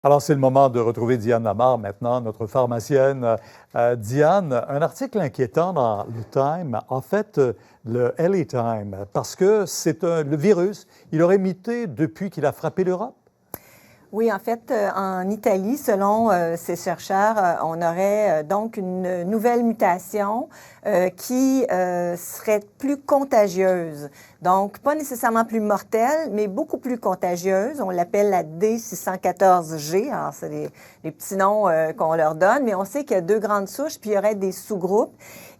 Alors, c'est le moment de retrouver Diane Lamar maintenant, notre pharmacienne. Diane, un article inquiétant dans le Time, en fait, le LA Time, parce que le virus, il aurait muté depuis qu'il a frappé l'Europe. Oui, en fait, en Italie, selon ces chercheurs, on aurait donc une nouvelle mutation qui serait plus contagieuse. Donc, pas nécessairement plus mortelle, mais beaucoup plus contagieuse. On l'appelle la D614G. Alors, c'est les petits noms qu'on leur donne, mais on sait qu'il y a deux grandes souches, puis il y aurait des sous-groupes.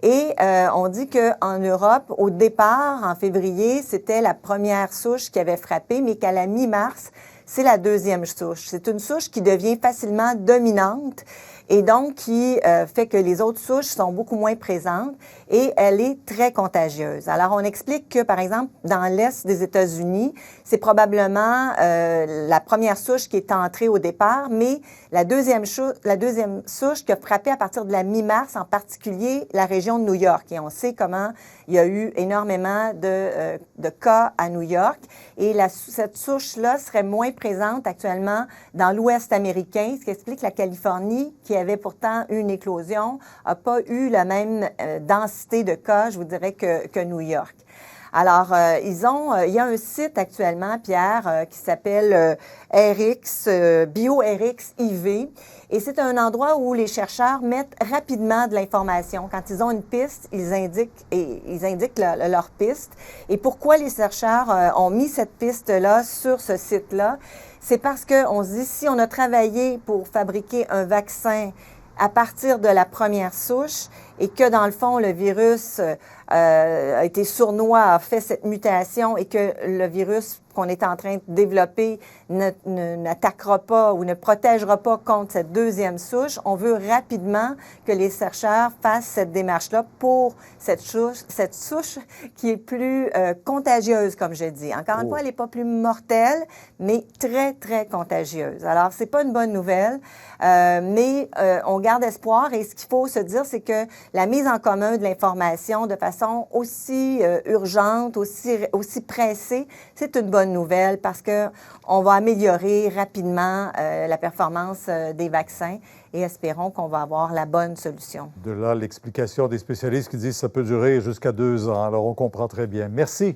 Et on dit qu'en Europe, au départ, en février, c'était la première souche qui avait frappé, mais qu'à la mi-mars, c'est la deuxième souche. C'est une souche qui devient facilement dominante et donc qui fait que les autres souches sont beaucoup moins présentes et elle est très contagieuse. Alors, on explique que, par exemple, dans l'Est des États-Unis, c'est probablement la première souche qui est entrée au départ, mais la deuxième souche qui a frappé à partir de la mi-mars, en particulier la région de New York. Et on sait comment il y a eu énormément de cas à New York. Et cette souche-là serait moins présente actuellement dans l'Ouest américain, ce qui explique que la Californie, qui avait pourtant eu une éclosion, n'a pas eu la même densité de cas, je vous dirais, que New York. Alors, il y a un site actuellement, Pierre, qui s'appelle BioRx IV. Et c'est un endroit où les chercheurs mettent rapidement de l'information. Quand ils ont une piste, ils indiquent leur piste. Et pourquoi les chercheurs ont mis cette piste-là sur ce site-là? C'est parce qu'on se dit, si on a travaillé pour fabriquer un vaccin à partir de la première souche et que, dans le fond, le virus a été sournois, a fait cette mutation et que le virus qu'on est en train de développer n'attaquera pas ou ne protégera pas contre cette deuxième souche, on veut rapidement que les chercheurs fassent cette démarche-là pour cette souche qui est plus contagieuse, comme je dis. Encore une fois, elle n'est pas plus mortelle, mais très, très contagieuse. Alors, c'est pas une bonne nouvelle, mais on garde espoir et ce qu'il faut se dire, c'est que la mise en commun de l'information de façon aussi urgente, aussi pressée, c'est une bonne nouvelle parce que on va améliorer rapidement la performance des vaccins et espérons qu'on va avoir la bonne solution. De là, l'explication des spécialistes qui disent que ça peut durer jusqu'à 2 ans. Alors, on comprend très bien. Merci.